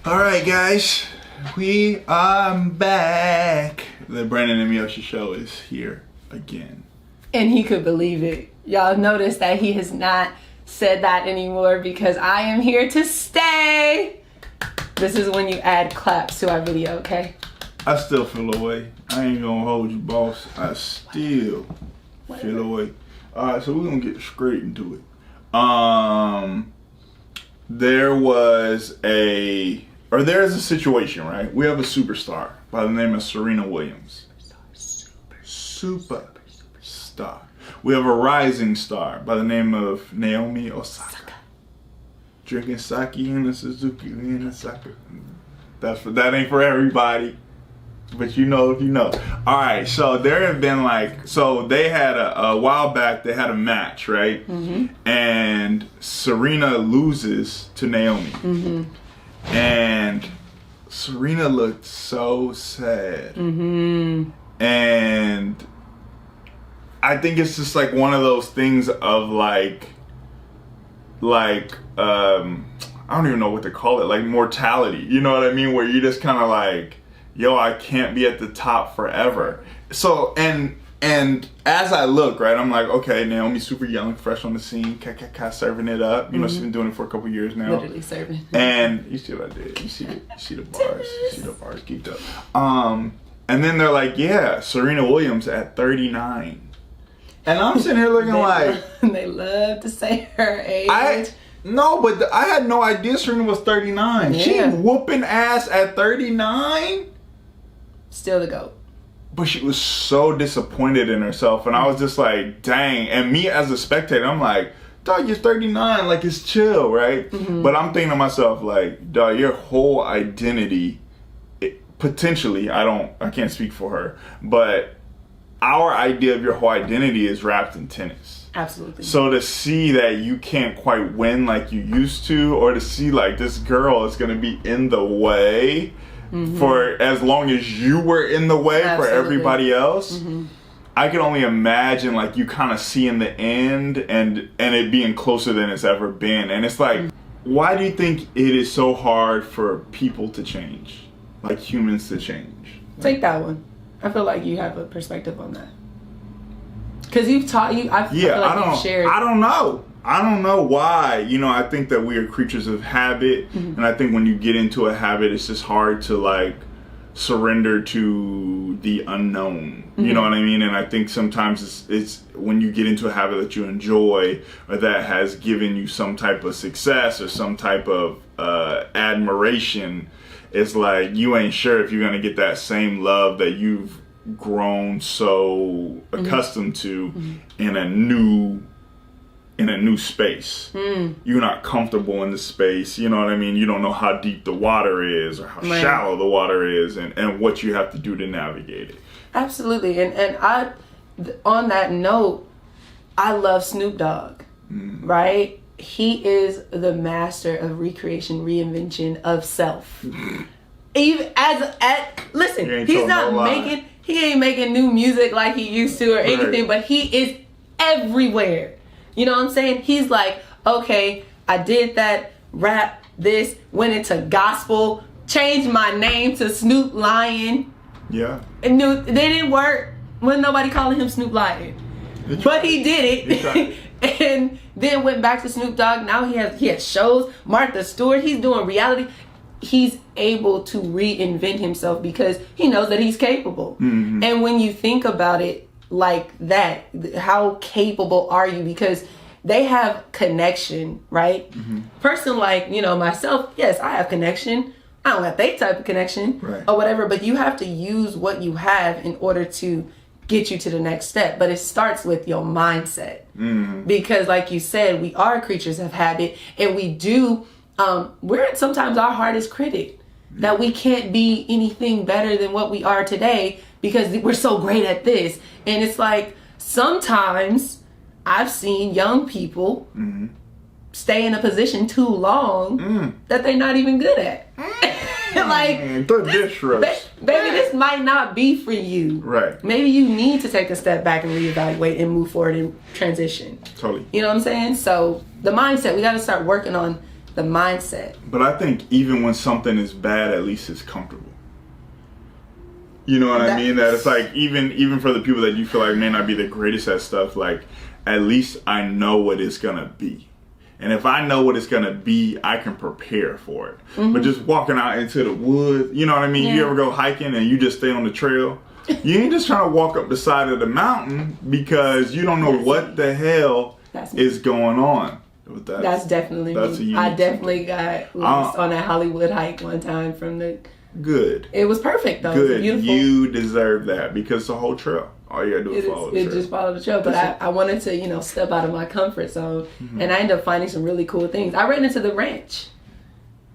Alright guys, we are back. The Brandon and Miyoshi Show is here again. And he could believe it. Y'all notice that he has not said that anymore because I am here to stay. This is when you add claps to our video, okay? I still feel away. I ain't gonna hold you, boss. I still feel away. Alright, so we're gonna get straight into it. There's a situation, right? We have a superstar by the name of Serena Williams. Superstar. We have a rising star by the name of Naomi Osaka. Drinking sake in a Suzuki in Osaka. That ain't for everybody. But you know if you know. Alright, so there have been they had a while back, they had a match, right? Mm-hmm. And Serena loses to Naomi. Mm-hmm. And Serena looked so sad. Mm-hmm. And I think it's just like one of those things of I don't even know what to call it, like mortality. You know what I mean? Where you just kind of like, yo, I can't be at the top forever. So, and as I look, right, I'm like, okay, Naomi's super young, fresh on the scene, serving it up. You know, she's been doing it for a couple years now. Literally serving. And you see what I did. You see the bars. You see the bars geeked up. And then they're like, yeah, Serena Williams at 39. And I'm sitting here looking they love to say her age. I had no idea Serena was 39. Yeah. She whooping ass at 39. Still the GOAT. But she was so disappointed in herself, and I was just like, dang. And me as a spectator, I'm like, dog, you're 39, like it's chill, right? Mm-hmm. But I'm thinking to myself, like, dog, your whole identity, potentially, I can't speak for her, but our idea of your whole identity is wrapped in tennis. Absolutely. So to see that you can't quite win like you used to, or to see like this girl is going to be in the way, mm-hmm. for as long as you were in the way. Absolutely. For everybody else, mm-hmm. I can only imagine like you kind of seeing the end and it being closer than it's ever been. And it's like, mm-hmm. why do you think it is so hard for people to change, like humans to change? Take that one. I feel like you have a perspective on that. Because you've taught you. I feel like you've shared. I don't know why. You know, I think that we are creatures of habit, mm-hmm. and I think when you get into a habit, it's just hard to like surrender to the unknown. Mm-hmm. You know what I mean? And I think sometimes it's when you get into a habit that you enjoy or that has given you some type of success or some type of admiration. It's like you ain't sure if you're gonna get that same love that you've grown so accustomed to, mm-hmm. in a new space. Mm. You're not comfortable in the space. You know what I mean? You don't know how deep the water is or how shallow the water is, and what you have to do to navigate it. Absolutely. And I, on that note, I love Snoop Dogg. Mm. Right? He is the master of recreation, reinvention of self. Even listen, he ain't making new music like he used to or anything, but he is everywhere. You know what I'm saying? He's like, okay, I did that rap, this, went into gospel, changed my name to Snoop Lion. Yeah. And they didn't work. Wasn't nobody calling him Snoop Lion. But he did it. And then went back to Snoop Dogg. Now he has shows. Martha Stewart. He's doing reality. He's able to reinvent himself because he knows that he's capable. Mm-hmm. And when you think about it like that, how capable are you? Because they have connection, right? Mm-hmm. Person like, myself, yes, I have connection. I don't have that type of connection, right, or whatever. But you have to use what you have in order to get you to the next step. But it starts with your mindset. Mm-hmm. Because like you said, we are creatures of habit, and we do, we're sometimes our hardest critic, that we can't be anything better than what we are today because we're so great at this. And it's like, sometimes I've seen young people mm-hmm. stay in a position too long that they're not even good at. Like, baby, this might not be for you. Right. Maybe you need to take a step back and reevaluate and move forward and transition. Totally. You know what I'm saying? So the mindset, we got to start working on the mindset. But I think even when something is bad, at least it's comfortable. You know what I mean? That it's like, even for the people that you feel like may not be the greatest at stuff, like, at least I know what it's going to be. And if I know what it's going to be, I can prepare for it. Mm-hmm. But just walking out into the woods, you know what I mean? Yeah. You ever go hiking and you just stay on the trail? You ain't just trying to walk up the side of the mountain because you don't know what the hell is going on. That's definitely me. I definitely got lost on that Hollywood hike one time from the... Good. It was perfect though. Good. It was beautiful. You deserve that because the whole trail. All you gotta do is follow the trail. Just follow the trail. But I wanted to, step out of my comfort zone. Mm-hmm. And I ended up finding some really cool things. I ran into the ranch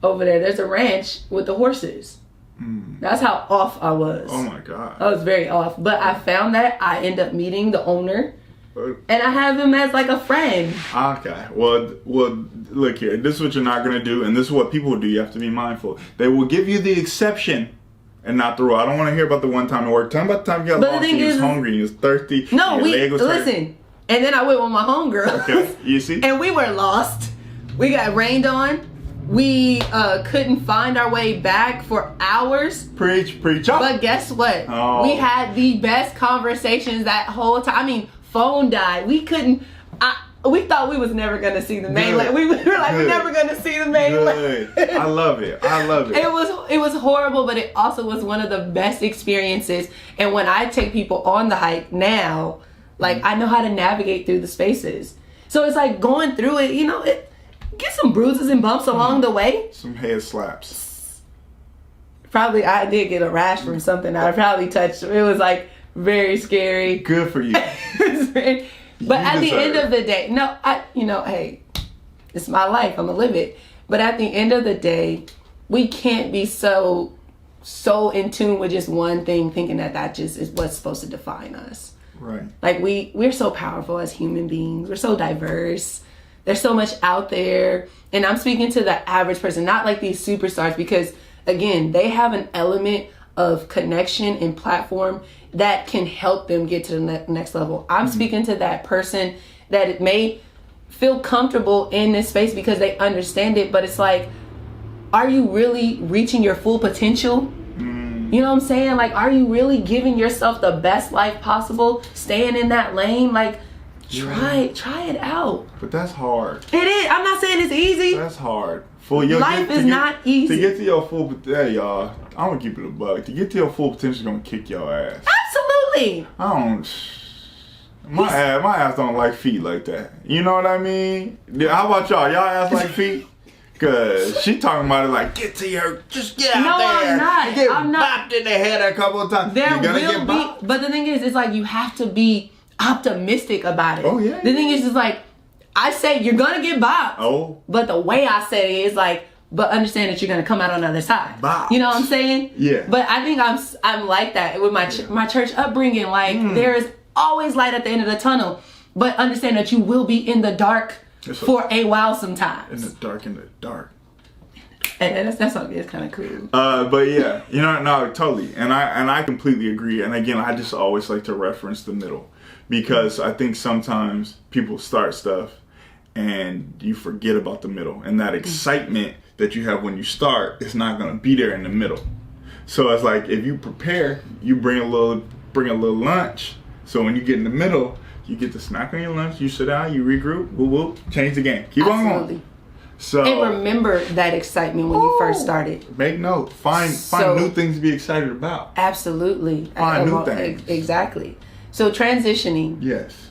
over there. There's a ranch with the horses. Mm. That's how off I was. Oh my God. I was very off. But I found that I ended up meeting the owner. And I have him as like a friend. Okay. Well, look here. This is what you're not going to do. And this is what people do. You have to be mindful. They will give you the exception and not the rule. I don't want to hear about the one time it worked. Tell me about the time you got lost and you was hungry, you was thirsty. No, listen. And then I went with my homegirls. Okay. You see? And we were lost. We got rained on. We couldn't find our way back for hours. Preach. But guess what? Oh. We had the best conversations that whole time. I mean, phone died. We couldn't. We thought we was never gonna see the mainland. We were like, we're never gonna see the mainland. I love it. It was horrible, but it also was one of the best experiences. And when I take people on the hike now, like I know how to navigate through the spaces. So it's like going through it. Get some bruises and bumps along the way. Some head slaps. Probably I did get a rash from something I probably touched. It was like very scary. Good for you. But at the end of the day, hey, it's my life. I'm gonna live it. But at the end of the day, we can't be so in tune with just one thing, thinking that just is what's supposed to define us. Right. Like we're so powerful as human beings. We're so diverse. There's so much out there. And I'm speaking to the average person, not like these superstars, because again, they have an element of connection and platform that can help them get to the next level. I'm speaking to that person that it may feel comfortable in this space because they understand it, but it's like, are you really reaching your full potential? You know what I'm saying? Like, are you really giving yourself the best life possible? Staying in that lane? Like, try it out. But that's hard. It is. I'm not saying it's easy. That's hard. Life is not easy. To get to your full potential, y'all, I'm going to keep it a buck. To get to your full potential is going to kick your ass. Absolutely. My ass don't like feet like that. You know what I mean? How about y'all? Y'all ass like feet? Cause she talking about it like, just get out there. No, I'm not. You get bopped in the head a couple of times. There will be, but the thing is, it's like you have to be optimistic about it. Oh yeah. The thing is, it's like I say you're gonna get bopped. Oh. But the way I say it is like, but understand that you're gonna come out on the other side. Bopped. You know what I'm saying? Yeah. But I think I'm like that with my church upbringing. Like there is always light at the end of the tunnel, but understand that you will be in the dark for a while sometimes. In the dark. And that's it's kind of cool. But yeah, no, totally. And I completely agree. And again, I just always like to reference the middle because I think sometimes people start stuff and you forget about the middle. And that excitement that you have when you start is not going to be there in the middle. So it's like if you prepare, you bring a little lunch. So when you get in the middle, you get to snack on your lunch, you sit down, you regroup, whoop, change the game. Keep on going. So, and remember that excitement when you first started. Make note. Find new things to be excited about. Absolutely. Find new things. Exactly. So transitioning. Yes.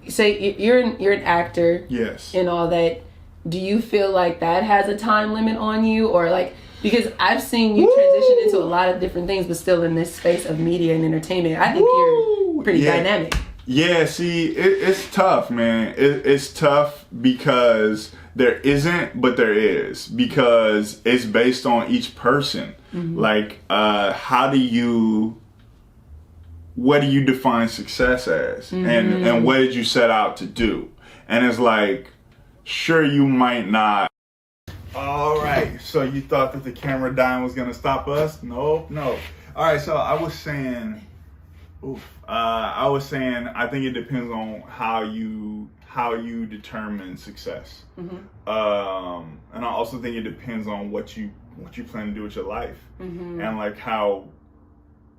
Say you're an actor. Yes. And all that. Do you feel like that has a time limit on you, or like because I've seen you transition into a lot of different things, but still in this space of media and entertainment, I think you're pretty dynamic. Yeah, see, it's tough, man. It's tough because there isn't, but there is. Because it's based on each person. Mm-hmm. Like, what do you define success as? Mm-hmm. And what did you set out to do? And it's like, sure, you might not. All right, so you thought that the camera dying was going to stop us? No. All right, so I was saying... I think it depends on how how you determine success. And I also think it depends on what you plan to do with your life, and like how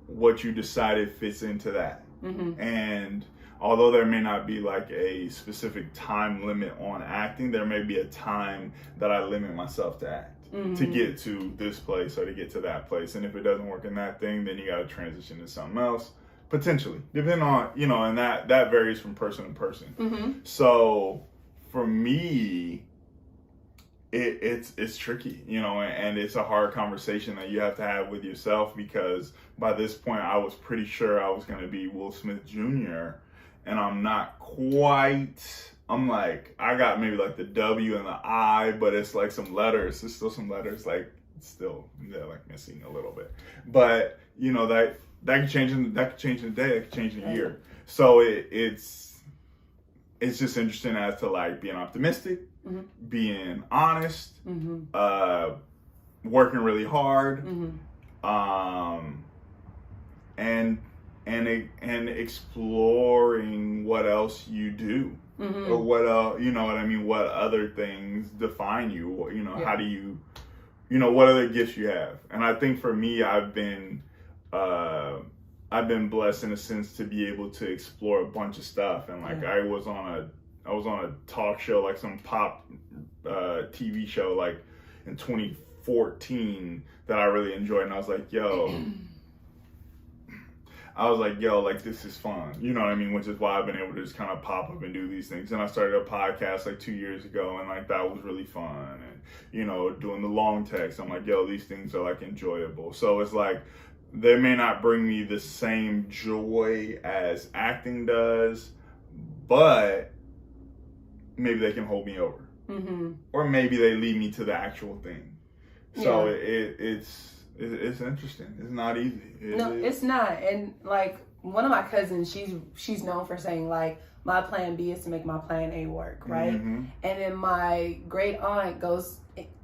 what you decided fits into that. And although there may not be like a specific time limit on acting, there may be a time that I limit myself to act to get to this place or to get to that place. And if it doesn't work in that thing, then you got to transition to something else, potentially, depending on, you know, and that varies from person to person. So for me, it's tricky, you know, and it's a hard conversation that you have to have with yourself, because by this point I was pretty sure I was going to be Will Smith Jr. and I'm not quite. I'm like, I got maybe like the W and the I, but it's like some letters. There's still some letters, like they're like missing a little bit. But you know, that could change in a day, that could change in a year. So it's just interesting as to like being optimistic, being honest, working really hard, and exploring what else you do. Or what you know what I mean, what other things define you, you know, how do you, you know, what other gifts you have. And I think for me, I've been blessed in a sense to be able to explore a bunch of stuff. And like I was on a talk show, like some pop TV show, like in 2014 that I really enjoyed, and I was like, like, this is fun. You know what I mean? Which is why I've been able to just kind of pop up and do these things. And I started a podcast like 2 years ago, and like that was really fun. And, you know, doing the long text, I'm like, these things are like enjoyable. So it's like, they may not bring me the same joy as acting does, but maybe they can hold me over. Or maybe they lead me to the actual thing. So it's interesting. It's not easy. It's not. And like one of my cousins, she's known for saying like, my plan B is to make my plan A work, right? And then my great aunt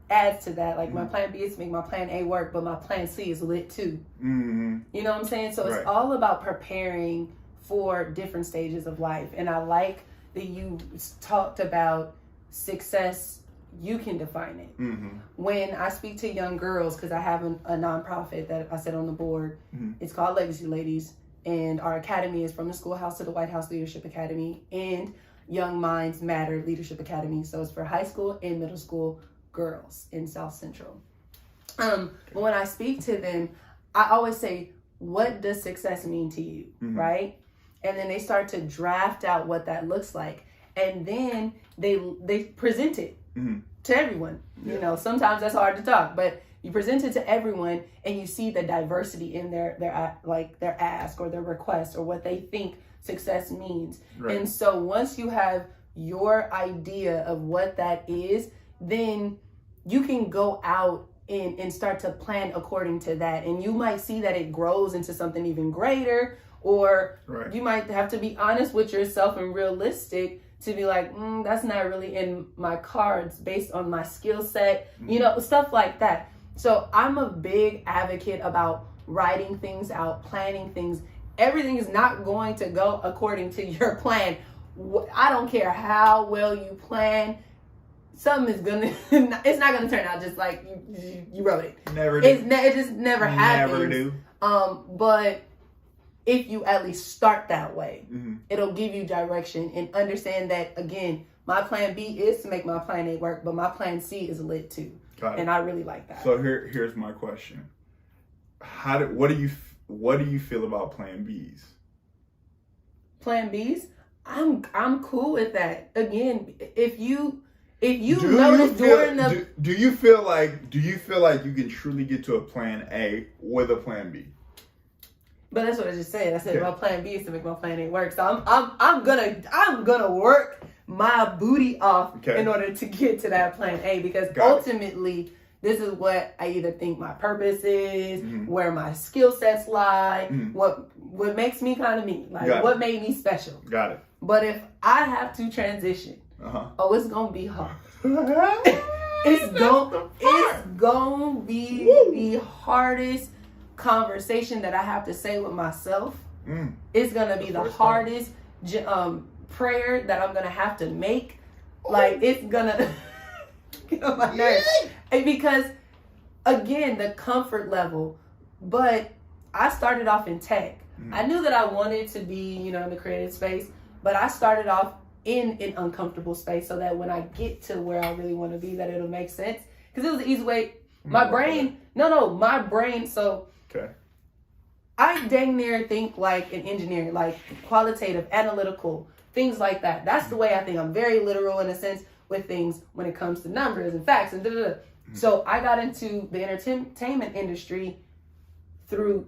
adds to that, like my plan B is to make my plan A work, but my plan C is lit too. You know what I'm saying? So it's all about preparing for different stages of life. And I like that you talked about success. You can define it. When I speak to young girls, because I have a nonprofit that I sit on the board, it's called Legacy Ladies, and our academy is From the Schoolhouse to the White House Leadership Academy and Young Minds Matter Leadership Academy. So it's for high school and middle school girls in South Central. But when I speak to them, I always say, what does success mean to you, right? And then they start to draft out what that looks like, and then they present it to everyone. You know, sometimes that's hard to talk, but you present it to everyone, and you see the diversity in their ask or their request or what they think success means. And so once you have your idea of what that is, then you can go out and start to plan according to that. And you might see that it grows into something even greater, or you might have to be honest with yourself and realistic to be like, that's not really in my cards based on my skill set, you know, stuff like that. So I'm a big advocate about writing things out, planning things. Everything is not going to go according to your plan. I don't care how well you plan. Something is it's not gonna turn out just like you wrote it. Never do. It just never happens. Never do. But if you at least start that way, it'll give you direction and understand that, again, my plan B is to make my plan A work, but my plan C is lit too. Got it. And I really like that. So here's my question. What do you feel about plan Bs? Plan Bs? I'm cool with that. Again, if you notice during the do you feel like you can truly get to a plan A with a plan B? But that's what I just said. I said my plan B is to make my plan A work. So I'm gonna work my booty off in order to get to that plan A, because ultimately this is what I either think my purpose is, where my skill sets lie, what makes me kind of me, like what made me special. Got it. But if I have to transition, it's gonna be hard. It's gonna be the hardest conversation that I have to say with myself. It's gonna be the hardest prayer that I'm gonna have to make. Like, it's gonna get on my nerves. And because, again, the comfort level. But I started off in tech. I knew that I wanted to be, you know, in the creative space, but I started off in an uncomfortable space so that when I get to where I really want to be, that it'll make sense. Because it was an easy way. My brain, so okay. I dang near think like an engineer, like qualitative, analytical, things like that. That's the way I think. I'm very literal in a sense with things when it comes to numbers and facts and da-da-da. So I got into the entertainment industry through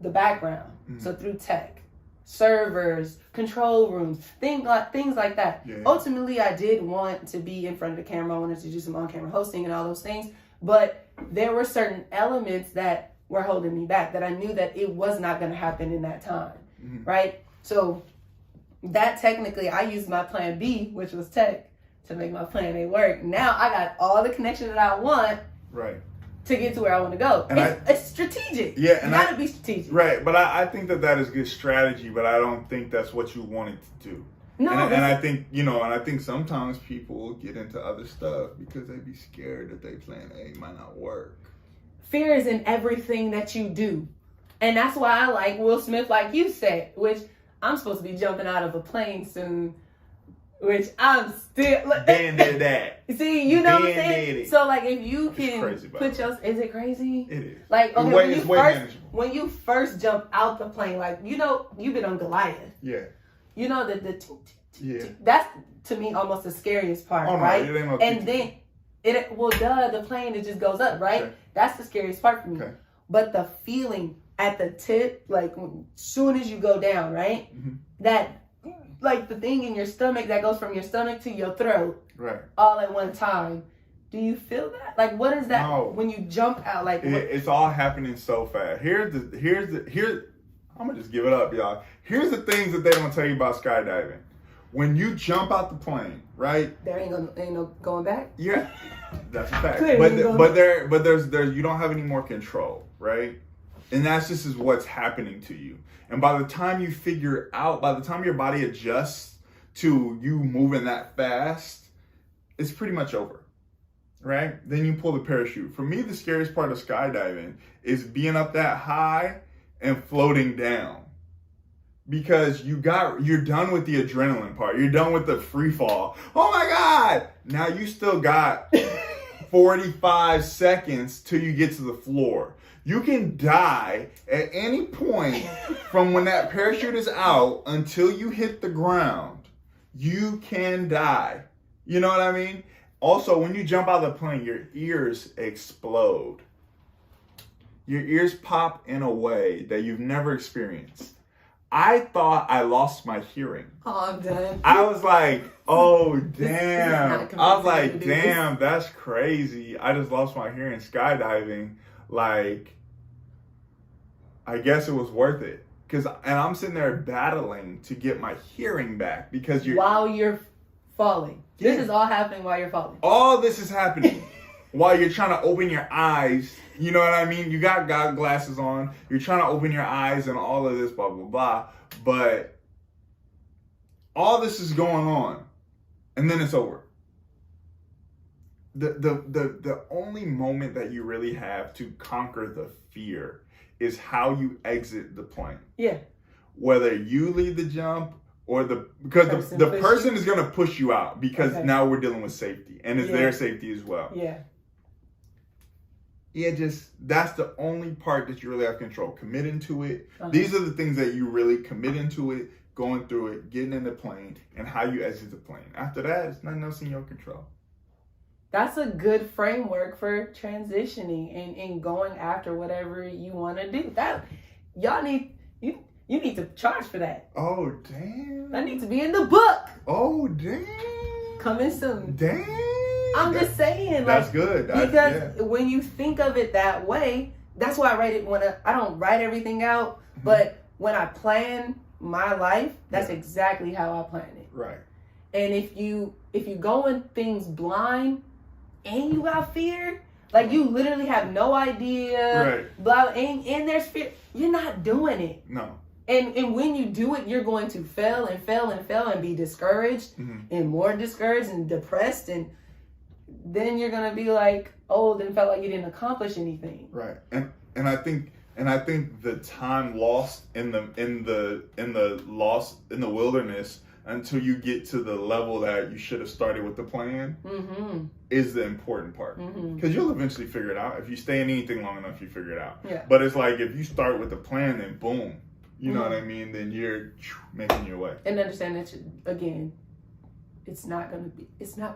the background. So through tech, servers, control rooms, things like that. Yeah. Ultimately, I did want to be in front of the camera. I wanted to do some on-camera hosting and all those things. But there were certain elements that were holding me back that I knew that it was not going to happen in that time, right? So that technically, I used my plan B, which was tech, to make my plan A work. Now I got all the connection that I want, right, to get to where I want to go. And it's strategic. Yeah, and you gotta be strategic. Right, but I think that is good strategy, but I don't think that's what you wanted to do. No, and I think, you know, and I think sometimes people get into other stuff because they be scared that they plan A might not work. Fear is in everything that you do. And that's why I like Will Smith, like you said, which I'm supposed to be jumping out of a plane soon, which I'm still... Dan did that. See, you know what I'm saying? So, like, if you can put your... Is it crazy? It is. Like, okay, it's way manageable. When you first jump out the plane, like, you know, you've been on Goliath. Yeah. You know, yeah. That's, to me, almost the scariest part, right? It ain't no and then, the plane, it just goes up, right? Okay. That's the scariest part for me. Okay. But the feeling at the tip, like, as soon as you go down, right? That... like the thing in your stomach that goes from your stomach to your throat, right, all at one time. Do you feel that? Like, what is that when you jump out? Like, it's all happening so fast. Here's I'm gonna just give it up, y'all. Here's the things that they don't tell you about skydiving. When you jump out the plane, right? There ain't no going back. Yeah, that's a fact. Clearly but there's you don't have any more control, right? And that's just is what's happening to you. And by the time you figure out, by the time your body adjusts to you moving that fast, it's pretty much over, right? Then you pull the parachute. For me, the scariest part of skydiving is being up that high and floating down. Because you're done with the adrenaline part. You're done with the free fall. Oh my God! Now you still got 45 seconds till you get to the floor. You can die at any point from when that parachute is out until you hit the ground. You can die. You know what I mean? Also, when you jump out of the plane, your ears explode. Your ears pop in a way that you've never experienced. I thought I lost my hearing. Oh, I'm done. I was like, oh, damn. I was like, damn, that's crazy. I just lost my hearing skydiving. Like, I guess it was worth it. And I'm sitting there battling to get my hearing back because while you're falling. Yeah. This is all happening while you're falling. All this is happening while you're trying to open your eyes. You know what I mean? You got glasses on. You're trying to open your eyes and all of this, blah, blah, blah. But all this is going on. And then it's over. The only moment that you really have to conquer the fear is how you exit the plane. Yeah. Whether you lead the jump or because the person is going to push you out because now we're dealing with safety and it's their safety as well. Yeah. Yeah, that's the only part that you really have control. Committing to it. These are the things that you really commit into it, going through it, getting in the plane, and how you exit the plane. After that, it's nothing else in your control. That's a good framework for transitioning and going after whatever you want to do. That y'all need you need to charge for that. Oh damn! That needs to be in the book. Oh damn! Coming soon. Damn! I'm just saying, that's good. Because when you think of it that way, that's why I write it I don't write everything out, but when I plan my life, that's exactly how I plan it. Right. And if you go in things blind and you got fear, like you literally have no idea, right? Blah, and there's fear, you're not doing it. No. And when you do it, you're going to fail and fail and fail and be discouraged and more discouraged and depressed. And then you're going to be like old and felt like you didn't accomplish anything. Right. And I think the time lost in the wilderness until you get to the level that you should have started with the plan is the important part. Because you'll eventually figure it out. If you stay in anything long enough, you figure it out. Yeah. But it's like if you start with the plan, then boom. You know what I mean? Then you're making your way. And understand that, again, it's not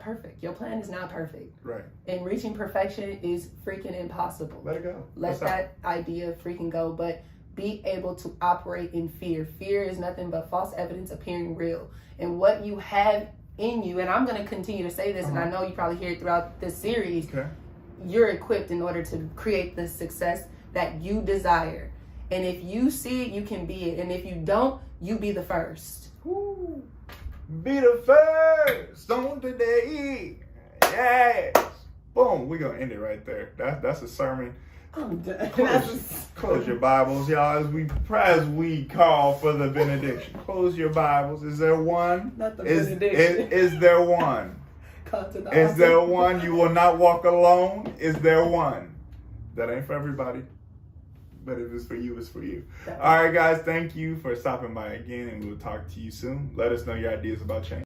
perfect. Your plan is not perfect. Right. And reaching perfection is freaking impossible. Let it go. Let that idea freaking go. But be able to operate in fear. Fear is nothing but false evidence appearing real. And what you have in you, and I'm going to continue to say this, and I know you probably hear it throughout this series, you're equipped in order to create the success that you desire. And if you see it, you can be it. And if you don't, you be the first. Woo. Be the first on today. Yes. Boom. We're going to end it right there. That's a sermon. I'm done. Close your Bibles, y'all, as we call for the benediction. Close your Bibles. Is there one? Not the benediction. Is there one? Is there one? You will not walk alone. Is there one? That ain't for everybody. But if it's for you, it's for you. All right, guys. Thank you for stopping by again, and we'll talk to you soon. Let us know your ideas about change.